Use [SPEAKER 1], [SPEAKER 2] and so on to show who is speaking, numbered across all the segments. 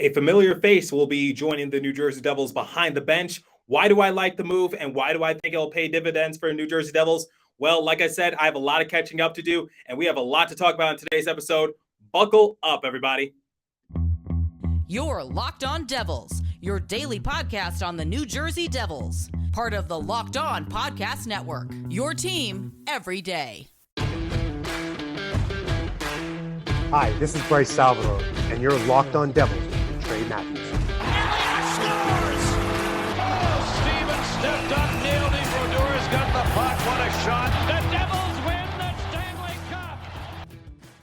[SPEAKER 1] A familiar face will be joining the New Jersey Devils behind the bench. Why do I like the move, and why do I think it'll pay dividends for New Jersey Devils? Well, like I said, I have a lot of catching up to do, and we have a lot to talk about in today's episode. Buckle up, everybody.
[SPEAKER 2] You're Locked On Devils, your daily podcast on the New Jersey Devils. Part of the Locked On Podcast Network, your team every day.
[SPEAKER 3] Hi, this is Bryce Salvador, and you're Locked On Devils with Trey Matthews.
[SPEAKER 4] Scores! Oh, Stevens stepped up, nailed it. Brodor's got the puck. What a shot. The Devils win the Stanley Cup.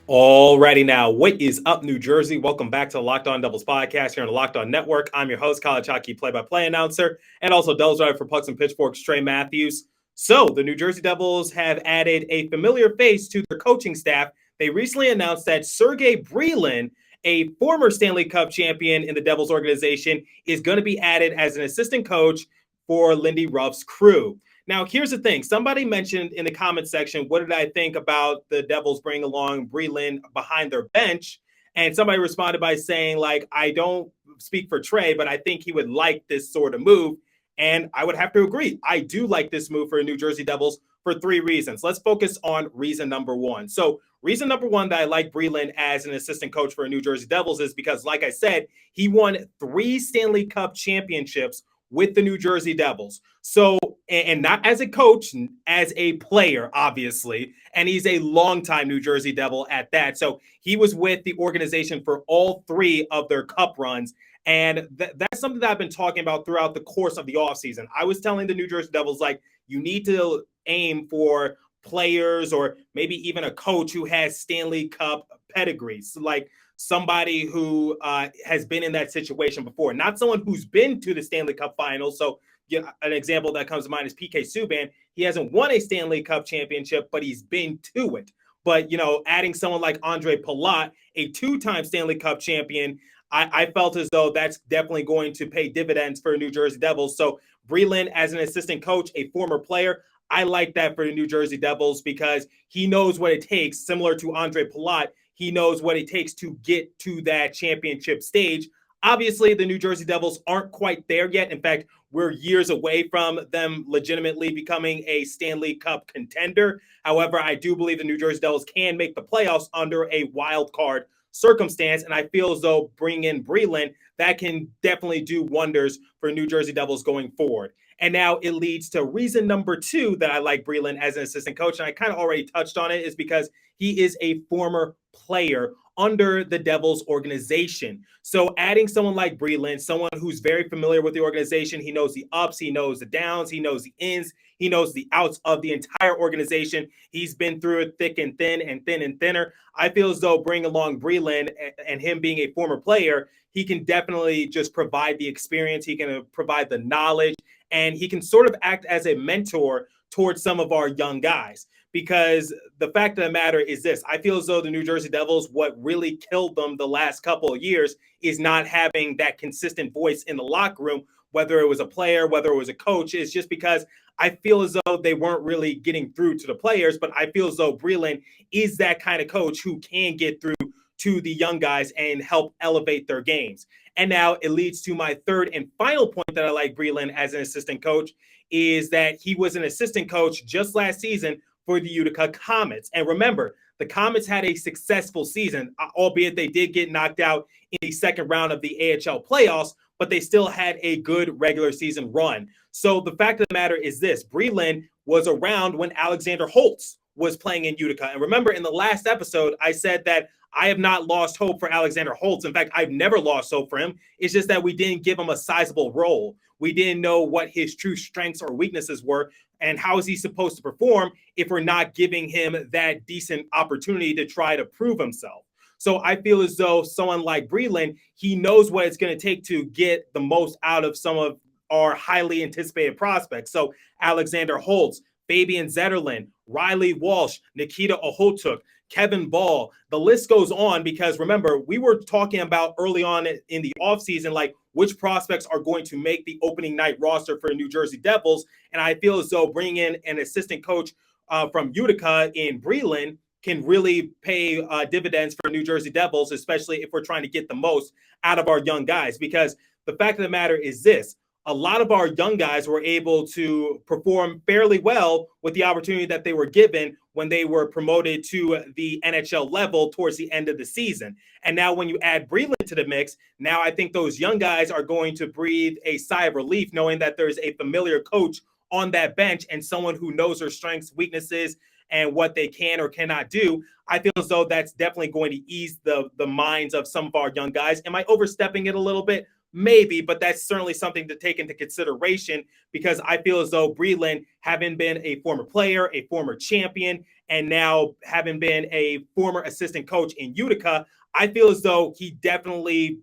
[SPEAKER 1] Alrighty now, what is up, New Jersey? Welcome back to the Locked On Devils podcast here on the Locked On Network. I'm your host, college hockey play-by-play announcer, and also Devils writer for Pucks and Pitchforks, Trey Matthews. So, the New Jersey Devils have added a familiar face to their coaching staff. They recently announced that Sergei Brylin, a former Stanley Cup champion in the Devils organization, is going to be added as an assistant coach for Lindy Ruff's crew. Now, here's the thing. Somebody mentioned in the comment section, what did I think about the Devils bringing along Brylin behind their bench? And somebody responded by saying, I don't speak for Trey, but I think he would like this sort of move. And I would have to agree. I do like this move for New Jersey Devils for three reasons. Let's focus on reason number one. So reason number one that I like Brylin as an assistant coach for New Jersey Devils is because, like I said, he won 3 Stanley Cup championships with the New Jersey Devils. So, and not as a coach, as a player, obviously. And he's a longtime New Jersey Devil at that. So he was with the organization for all 3 of their cup runs. And that's something that I've been talking about throughout the course of the offseason. I was telling the New Jersey Devils, you need to aim for players or maybe even a coach who has Stanley Cup pedigrees, like somebody who has been in that situation before, not someone who's been to the Stanley Cup finals. So an example that comes to mind is PK Subban. He hasn't won a Stanley Cup championship, but he's been to it. But, adding someone like Andre Palat, a 2-time Stanley Cup champion, I felt as though that's definitely going to pay dividends for New Jersey Devils. So Brylin as an assistant coach, a former player, I like that for the New Jersey Devils because he knows what it takes, similar to Andre Palat. He knows what it takes to get to that championship stage. Obviously, the New Jersey Devils aren't quite there yet. In fact, we're years away from them legitimately becoming a Stanley Cup contender. However, I do believe the New Jersey Devils can make the playoffs under a wild card circumstance, and I feel as though bringing in Brylin, that can definitely do wonders for New Jersey Devils going forward. And now it leads to reason number 2 that I like Brylin as an assistant coach, and I kind of already touched on it, is because he is a former player under the Devils organization. So adding someone like Brylin, someone who's very familiar with the organization, he knows the ups, he knows the downs, he knows the ins, he knows the outs of the entire organization. He's been through it thick and thin and thin and thinner. I feel as though bringing along Brylin and him being a former player, he can definitely just provide the experience. He can provide the knowledge, and he can sort of act as a mentor towards some of our young guys. Because the fact of the matter is this, I feel as though the New Jersey Devils, what really killed them the last couple of years is not having that consistent voice in the locker room, whether it was a player, whether it was a coach. Is just because I feel as though they weren't really getting through to the players, but I feel as though Brylin is that kind of coach who can get through to the young guys and help elevate their games. And now it leads to my third and final point that I like Brylin as an assistant coach is that he was an assistant coach just last season for the Utica Comets. And remember, the Comets had a successful season, albeit they did get knocked out in the second round of the AHL playoffs, but they still had a good regular season run. So the fact of the matter is this, Brylin was around when Alexander Holtz was playing in Utica. And remember, in the last episode, I said that I have not lost hope for Alexander Holtz. In fact, I've never lost hope for him. It's just that we didn't give him a sizable role. We didn't know what his true strengths or weaknesses were, and how is he supposed to perform if we're not giving him that decent opportunity to try to prove himself. So I feel as though someone like Brylin, he knows what it's going to take to get the most out of some of our highly anticipated prospects. So Alexander Holtz, Fabian Zetterlund, Riley Walsh, Nikita Ohotuk, Kevin Ball. The list goes on because remember, we were talking about early on in the offseason, which prospects are going to make the opening night roster for the New Jersey Devils. And I feel as though bringing in an assistant coach from Utica in Brylin, can really pay dividends for New Jersey Devils, especially if we're trying to get the most out of our young guys. Because the fact of the matter is this: a lot of our young guys were able to perform fairly well with the opportunity that they were given when they were promoted to the NHL level towards the end of the season. And now when you add Brylin to the mix, now I think those young guys are going to breathe a sigh of relief knowing that there's a familiar coach on that bench and someone who knows their strengths, weaknesses, and what they can or cannot do. I feel as though that's definitely going to ease the minds of some of our young guys. Am I overstepping it a little bit? Maybe, but that's certainly something to take into consideration, because I feel as though Brylin, having been a former player, a former champion, and now having been a former assistant coach in Utica, I feel as though he definitely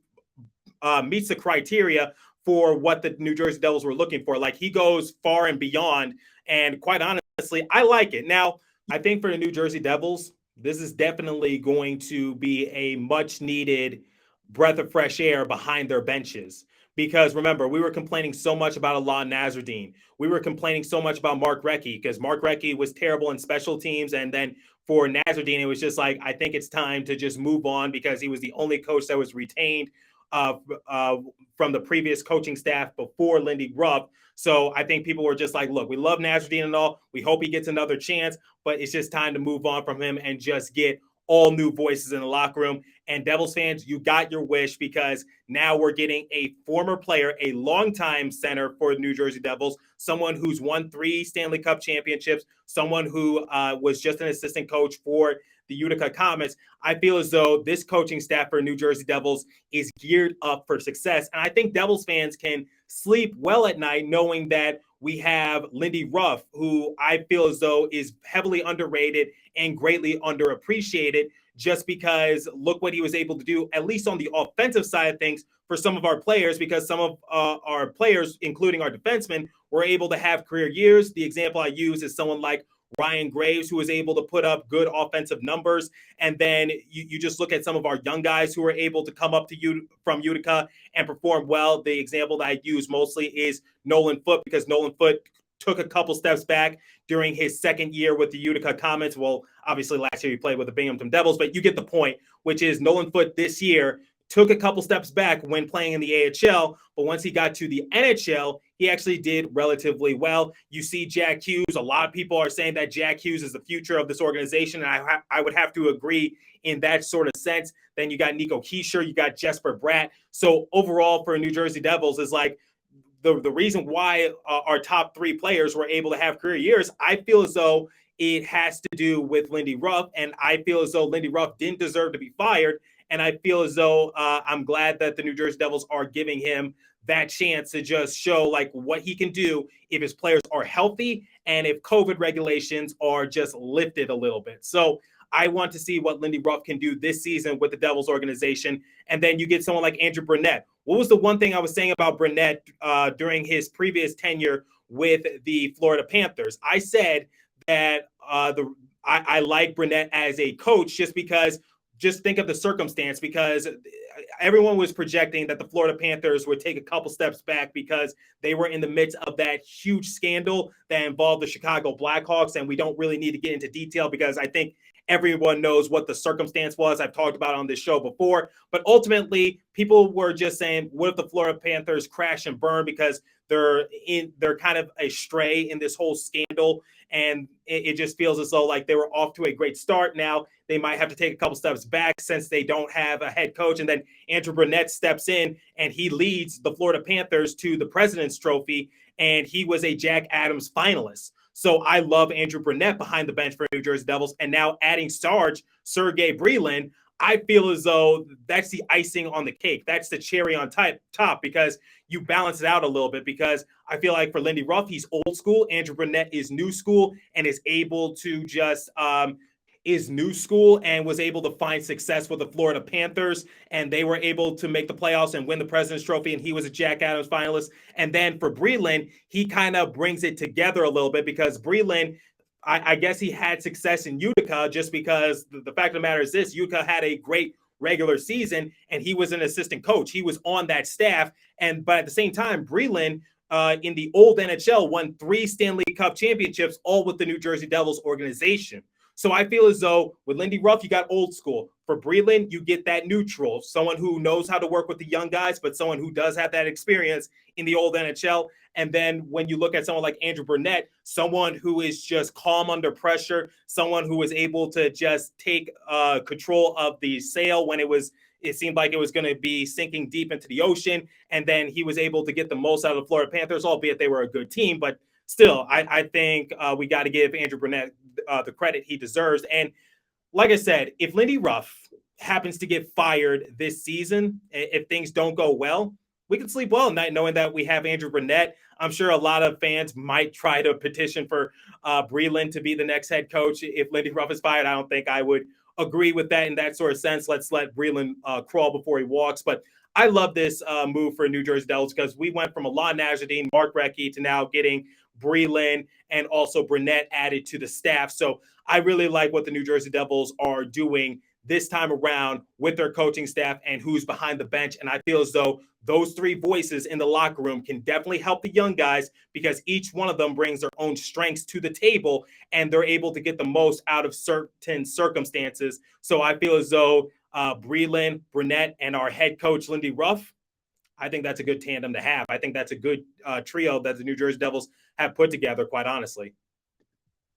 [SPEAKER 1] meets the criteria for what the New Jersey Devils were looking for. Like, he goes far and beyond, and quite honestly, I like it. Now, I think for the New Jersey Devils, this is definitely going to be a much needed breath of fresh air behind their benches. Because remember, we were complaining so much about Alon Nazardine. We were complaining so much about Mark Recchi, because Mark Recchi was terrible in special teams. And then for Nazardine, it was just like, I think it's time to just move on, because he was the only coach that was retained from the previous coaching staff before Lindy Ruff. So I think people were just like, look, we love Nazardine and all. We hope he gets another chance, but it's just time to move on from him and just get all new voices in the locker room. And Devils fans, you got your wish, because now we're getting a former player, a longtime center for the New Jersey Devils, someone who's won 3 Stanley Cup championships, someone who was just an assistant coach for the Utica Comets. I feel as though this coaching staff for New Jersey Devils is geared up for success. And I think Devils fans can sleep well at night knowing that we have Lindy Ruff, who I feel as though is heavily underrated and greatly underappreciated, just because look what he was able to do, at least on the offensive side of things, for some of our players, because some of our players, including our defensemen, were able to have career years. The example I use is someone like Ryan Graves, who was able to put up good offensive numbers. And then you just look at some of our young guys who were able to come up to you from Utica and perform well. The example that I use mostly is Nolan Foote, because Nolan Foote took a couple steps back during his second year with the Utica Comets. Well, obviously last year he played with the Binghamton Devils, but you get the point, which is Nolan Foote this year took a couple steps back when playing in the AHL, but once he got to the NHL, he actually did relatively well. You see Jack Hughes. A lot of people are saying that Jack Hughes is the future of this organization, and I would have to agree in that sort of sense. Then you got Nico Hischier, you got Jesper Bratt. So overall for New Jersey Devils is like the reason why our top 3 players were able to have career years, I feel as though it has to do with Lindy Ruff, and I feel as though Lindy Ruff didn't deserve to be fired. And I feel as though I'm glad that the New Jersey Devils are giving him that chance to just show like what he can do if his players are healthy and if COVID regulations are just lifted a little bit. So I want to see what Lindy Ruff can do this season with the Devils organization. And then you get someone like Andrew Brunette. What was the one thing I was saying about Brunette during his previous tenure with the Florida Panthers? I said that I like Brunette as a coach just because just think of the circumstance, because everyone was projecting that the Florida Panthers would take a couple steps back because they were in the midst of that huge scandal that involved the Chicago Blackhawks. And we don't really need to get into detail because I think everyone knows what the circumstance was. I've talked about it on this show before, but ultimately people were just saying, what if the Florida Panthers crash and burn because they're kind of astray in this whole scandal. And it just feels as though like they were off to a great start. Now they might have to take a couple steps back since they don't have a head coach. And then Andrew Brunette steps in and he leads the Florida Panthers to the President's Trophy. And he was a Jack Adams finalist. So I love Andrew Brunette behind the bench for New Jersey Devils. And now adding Sergei Brylin, I feel as though that's the icing on the cake. That's the cherry on top because you balance it out a little bit, because I feel like for Lindy Ruff, he's old school. Andrew Brunette is new school and is able to just is new school and was able to find success with the Florida Panthers. And they were able to make the playoffs and win the President's Trophy. And he was a Jack Adams finalist. And then for Brylin, he kind of brings it together a little bit because Brylin, I guess he had success in Utica just because the fact of the matter is this: Utica had a great regular season and he was an assistant coach. He was on that staff. But at the same time, Brylin in the old NHL won 3 Stanley Cup championships, all with the New Jersey Devils organization. So I feel as though with Lindy Ruff, you got old school. For Brylin, you get that neutral, someone who knows how to work with the young guys, but someone who does have that experience in the old NHL. And then when you look at someone like Andrew Burnett, someone who is just calm under pressure, someone who was able to just take control of the sail when it seemed like it was going to be sinking deep into the ocean. And then he was able to get the most out of the Florida Panthers, albeit they were a good team. But still, I think we got to give Andrew Burnett the credit he deserves. And like I said, if Lindy Ruff happens to get fired this season, if things don't go well, we can sleep well at night knowing that we have Andrew Burnett. I'm sure a lot of fans might try to petition for Brylin to be the next head coach if Lindy Ruff is fired. I don't think I would agree with that in that sort of sense. Let's let Brylin crawl before he walks. But I love this move for New Jersey Devils because we went from Alon Najadine, Mark Recchi to now getting Brylin and also Burnett added to the staff. So I really like what the New Jersey Devils are doing this time around with their coaching staff and who's behind the bench. And I feel as though those three voices in the locker room can definitely help the young guys because each one of them brings their own strengths to the table and they're able to get the most out of certain circumstances. So I feel as though Brylin, Burnett, and our head coach, Lindy Ruff, I think that's a good tandem to have. I think that's a good trio that the New Jersey Devils have put together, quite honestly.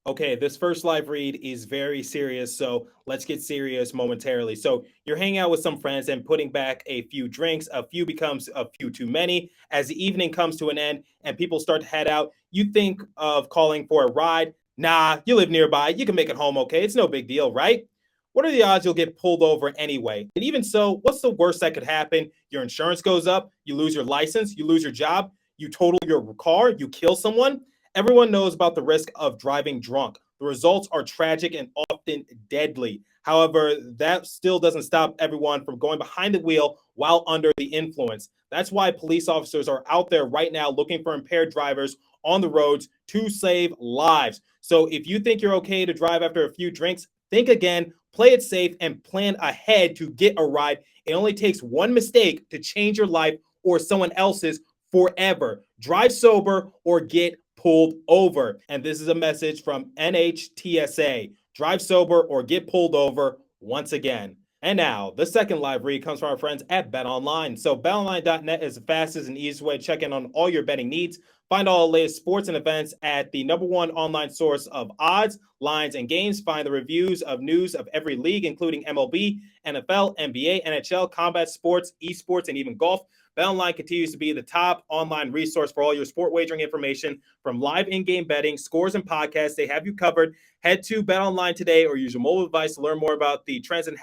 [SPEAKER 1] Okay, this first live read is very serious, so let's get serious momentarily. So you're hanging out with some friends and putting back a few drinks. A few becomes a few too many. As the evening comes to an end and people start to head out, you think of calling for a ride. Nah, you live nearby. You can make it home okay. It's no big deal, right? What are the odds you'll get pulled over anyway? And even so, what's the worst that could happen? Your insurance goes up, you lose your license, you lose your job, you total your car, you kill someone. Everyone knows about the risk of driving drunk. The results are tragic and often deadly. However, that still doesn't stop everyone from going behind the wheel while under the influence. That's why police officers are out there right now looking for impaired drivers on the roads to save lives. So if you think you're okay to drive after a few drinks, think again, play it safe, and plan ahead to get a ride. It only takes one mistake to change your life or someone else's forever. Drive sober or get pulled over. And this is a message from NHTSA. Drive sober or get pulled over once again. And now, the second live read comes from our friends at BetOnline. So BetOnline.net is the fastest and easiest way to check in on all your betting needs. Find all the latest sports and events at the #1 online source of odds, lines, and games. Find the reviews of news of every league, including MLB, NFL, NBA, NHL, combat sports, esports, and even golf. BetOnline continues to be the top online resource for all your sport wagering information, from live in-game betting, scores, and podcasts. They have you covered. Head to BetOnline today or use your mobile device to learn more about the trends and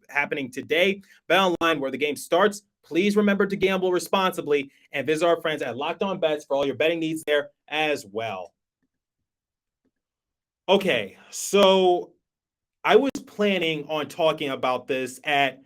[SPEAKER 1] happening today. BetOnline, where the game starts. Please remember to gamble responsibly and visit our friends at Locked On Bets for all your betting needs there as well. Okay, so I was planning on talking about this at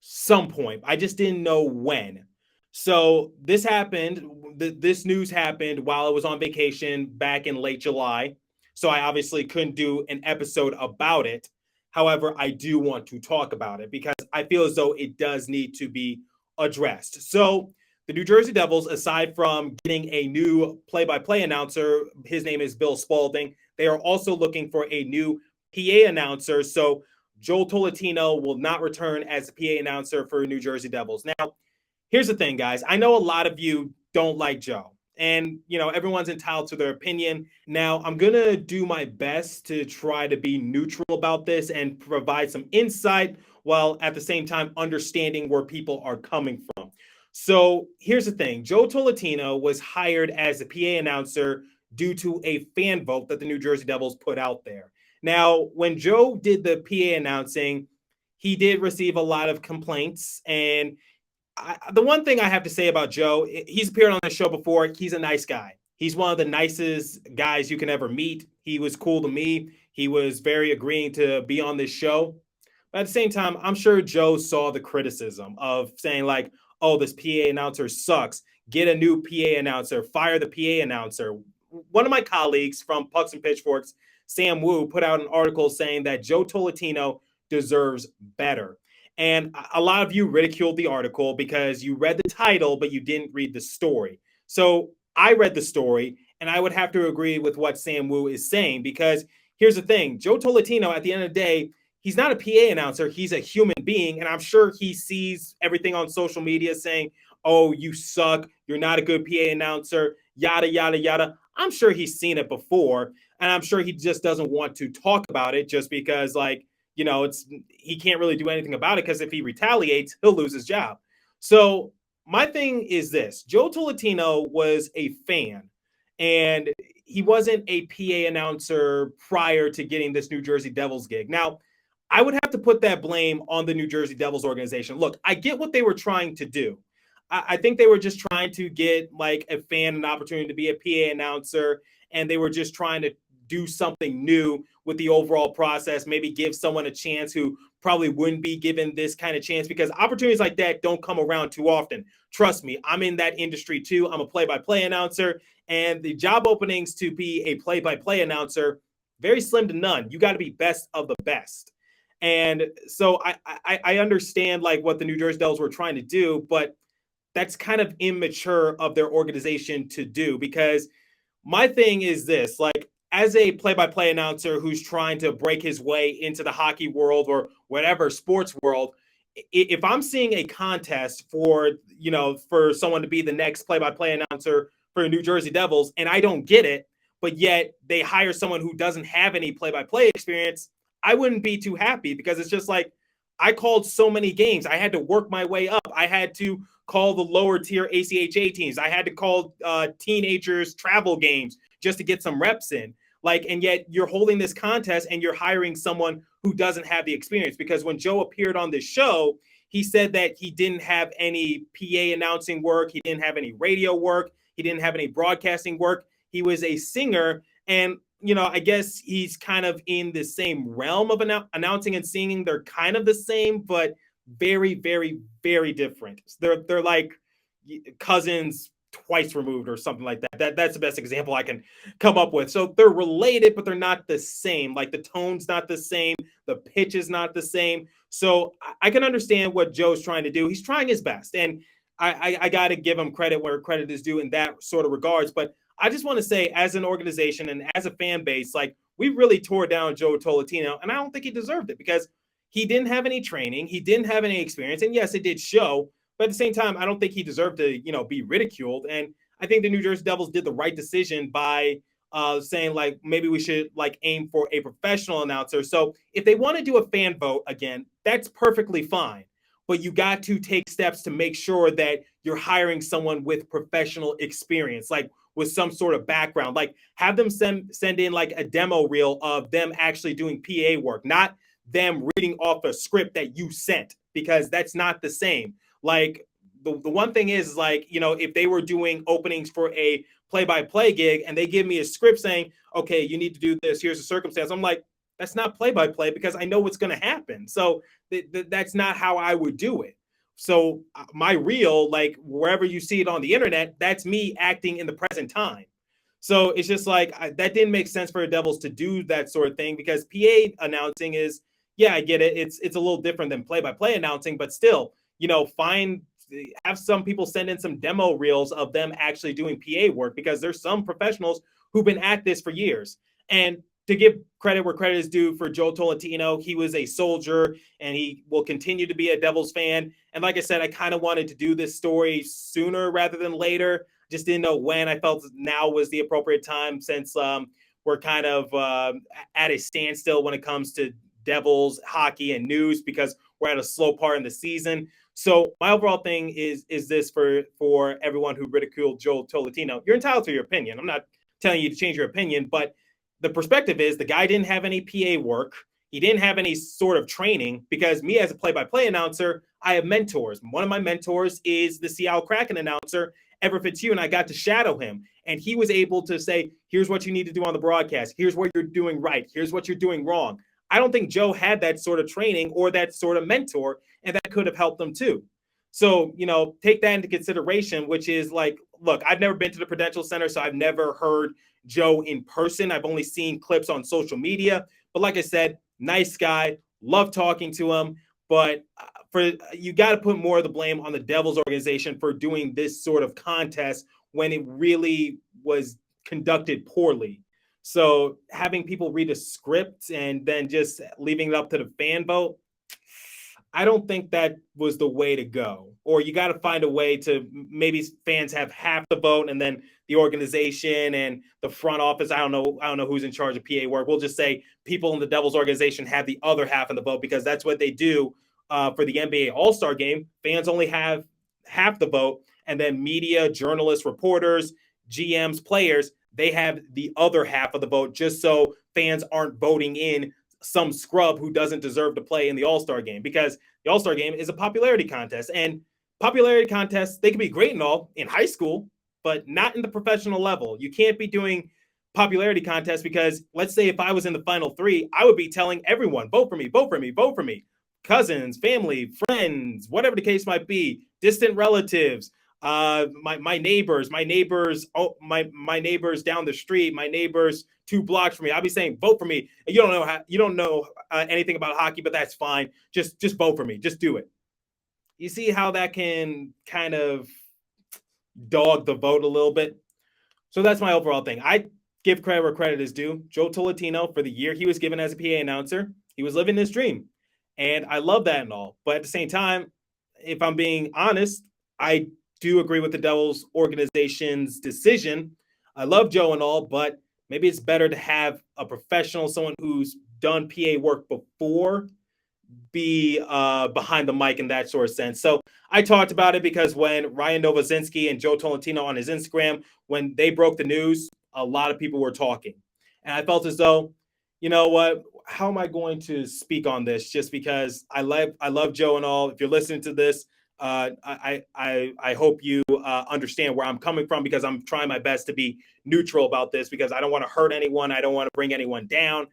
[SPEAKER 1] some point. I just didn't know when. So this happened. This news happened while I was on vacation back in late July. So I obviously couldn't do an episode about it. However, I do want to talk about it because I feel as though it does need to be addressed. So the New Jersey Devils, aside from getting a new play-by-play announcer, his name is Bill Spalding, they are also looking for a new PA announcer. So Joe Tolentino will not return as a PA announcer for New Jersey Devils. Now, here's the thing, guys. I know a lot of you don't like Joe. And, everyone's entitled to their opinion. Now, I'm going to do my best to try to be neutral about this and provide some insight while at the same time understanding where people are coming from. So here's the thing. Joe Tolentino was hired as a PA announcer due to a fan vote that the New Jersey Devils put out there. Now, when Joe did the PA announcing, he did receive a lot of complaints. And the one thing I have to say about Joe, he's appeared on the show before. He's a nice guy. He's one of the nicest guys you can ever meet. He was cool to me. He was very agreeing to be on this show. But at the same time, I'm sure Joe saw the criticism of saying like, oh, this PA announcer sucks. Get a new PA announcer. Fire the PA announcer. One of my colleagues from Pucks and Pitchforks, Sam Wu, put out an article saying that Joe Tolentino deserves better. And a lot of you ridiculed the article because you read the title, but you didn't read the story. So I read the story, and I would have to agree with what Sam Wu is saying because here's the thing. Joe Tolentino, at the end of the day, he's not a PA announcer. He's a human being. And I'm sure he sees everything on social media saying, oh, you suck. You're not a good PA announcer, yada, yada, yada. I'm sure he's seen it before. And I'm sure he just doesn't want to talk about it just because, like, he can't really do anything about it, because if he retaliates, he'll lose his job. So my thing is this. Joe Tolentino was a fan, and he wasn't a PA announcer prior to getting this New Jersey Devils gig. Now, I would have to put that blame on the New Jersey Devils organization. Look, I get what they were trying to do. I think they were just trying to get like a fan an opportunity to be a PA announcer, and they were just trying to do something new with the overall process, maybe give someone a chance who probably wouldn't be given this kind of chance, because opportunities like that don't come around too often. Trust me, I'm in that industry too. I'm a play-by-play announcer, and the job openings to be a play-by-play announcer, very slim to none. You got to be best of the best. And so I understand like what the New Jersey Devils were trying to do, but that's kind of immature of their organization to do, because my thing is this, like, as a play-by-play announcer who's trying to break his way into the hockey world or whatever sports world, if I'm seeing a contest for someone to be the next play-by-play announcer for the New Jersey Devils and I don't get it, but yet they hire someone who doesn't have any play-by-play experience, I wouldn't be too happy, because it's just like, I called so many games. I had to work my way up. I had to call the lower tier ACHA teams. I had to call teenagers travel games just to get some reps in. Like, and yet you're holding this contest and you're hiring someone who doesn't have the experience. Because when Joe appeared on this show, he said that he didn't have any PA announcing work. He didn't have any radio work. He didn't have any broadcasting work. He was a singer. And, I guess he's kind of in the same realm of announcing and singing. They're kind of the same, but very, very, very different. They're like cousins twice removed or something like that. That's the best example I can come up with. So they're related, but they're not the same. Like, the tone's not the same. The pitch is not the same. So I can understand what Joe's trying to do. He's trying his best. And I got to give him credit where credit is due in that sort of regards. But I just want to say, as an organization and as a fan base, like, we really tore down Joe Tolentino, and I don't think he deserved it, because he didn't have any training. He didn't have any experience. And yes, it did show. But at the same time, I don't think he deserved to, be ridiculed. And I think the New Jersey Devils did the right decision by saying, like, maybe we should, like, aim for a professional announcer. So if they want to do a fan vote again, that's perfectly fine. But you got to take steps to make sure that you're hiring someone with professional experience, like with some sort of background. Like, have them send in like a demo reel of them actually doing PA work, not them reading off a script that you sent, because that's not the same. Like, the one thing is, like, if they were doing openings for a play-by-play gig and they give me a script saying, okay, you need to do this, here's the circumstance, I'm like, that's not play-by-play, because I know what's going to happen. So that's not how I would do it. So my reel, like, wherever you see it on the internet, that's me acting in the present time. So it's just like, that didn't make sense for the Devils to do that sort of thing, because PA announcing is, yeah, I get it. It's a little different than play-by-play announcing, but still, have some people send in some demo reels of them actually doing PA work, because there's some professionals who've been at this for years. And to give credit where credit is due for Joe Tolentino, he was a soldier and he will continue to be a Devils fan. And like I said, I kind of wanted to do this story sooner rather than later. Just didn't know when. I felt now was the appropriate time, since we're kind of at a standstill when it comes to Devils hockey and news, because we're at a slow part in the season. So my overall thing is this for everyone who ridiculed Joe Tolentino. You're entitled to your opinion. I'm not telling you to change your opinion, but the perspective is the guy didn't have any PA work. He didn't have any sort of training, because me as a play-by-play announcer, I have mentors. One of my mentors is the Seattle Kraken announcer, Ever Fitzhugh, and I got to shadow him. And he was able to say, here's what you need to do on the broadcast. Here's what you're doing right. Here's what you're doing wrong. I don't think Joe had that sort of training or that sort of mentor, and that could have helped them too. So, take that into consideration, which is like, look, I've never been to the Prudential Center, so I've never heard Joe in person. I've only seen clips on social media. But like I said, nice guy, love talking to him. But you got to put more of the blame on the Devils organization for doing this sort of contest when it really was conducted poorly. So having people read a script and then just leaving it up to the fan vote, I don't think that was the way to go. Or you got to find a way to maybe fans have half the vote and then the organization and the front office. I don't know who's in charge of PA work. We'll just say people in the Devils organization have the other half of the vote because that's what they do for the NBA All-Star game. Fans only have half the vote, and then media, journalists, reporters, GMs, players, they have the other half of the vote just so fans aren't voting in some scrub who doesn't deserve to play in the All-Star game, because the All-Star game is a popularity contest, and popularity contests, they can be great and all in high school, but not in the professional level. You can't be doing popularity contests because let's say if I was in the final three, I would be telling everyone, vote for me, vote for me, vote for me. Cousins, family, friends, whatever the case might be, distant relatives, my neighbors down the street, my neighbors 2 blocks from me. I'll be saying, vote for me. And you don't know anything about hockey, but that's fine. Just vote for me. Just do it. You see how that can kind of dog the vote a little bit. So that's my overall thing. I give credit where credit is due. Joe Tolentino, for the year he was given as a PA announcer, he was living his dream. And I love that and all. But at the same time, if I'm being honest, I do agree with the Devils organization's decision. I love Joe and all, but maybe it's better to have a professional, someone who's done PA work before, be behind the mic in that sort of sense. So I talked about it because when Ryan Novozinski and Joe Tolentino on his Instagram, when they broke the news, a lot of people were talking. And I felt as though, you know what, how am I going to speak on this? Just because I love Joe and all. If you're listening to this, I hope you understand where I'm coming from, because I'm trying my best to be neutral about this, because I don't want to hurt anyone. I don't want to bring anyone down.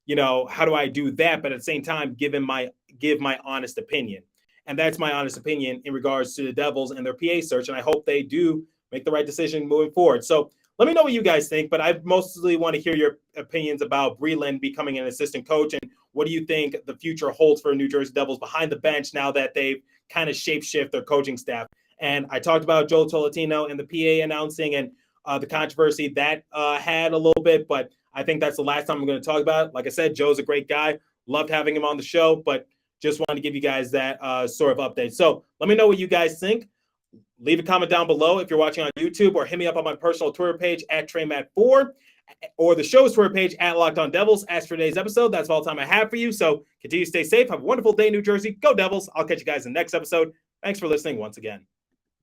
[SPEAKER 1] You know, how do I do that? But at the same time, give my honest opinion. And that's my honest opinion in regards to the Devils and their PA search. And I hope they do make the right decision moving forward. So let me know what you guys think, but I mostly want to hear your opinions about Brylin becoming an assistant coach. And what do you think the future holds for New Jersey Devils behind the bench now that they've kind of shapeshift their coaching staff? And I talked about Joe Tolentino and the PA announcing and the controversy that had a little bit, but I think that's the last time I'm going to talk about it. Like I said, Joe's a great guy. Loved having him on the show, but just wanted to give you guys that sort of update. So let me know what you guys think. Leave a comment down below if you're watching on YouTube, or hit me up on my personal Twitter page at TreyMatt4, or the show's Twitter page at Locked On Devils. As for today's episode, that's all the time I have for you. So continue to stay safe. Have a wonderful day, New Jersey. Go Devils. I'll catch you guys in the next episode. Thanks for listening once again.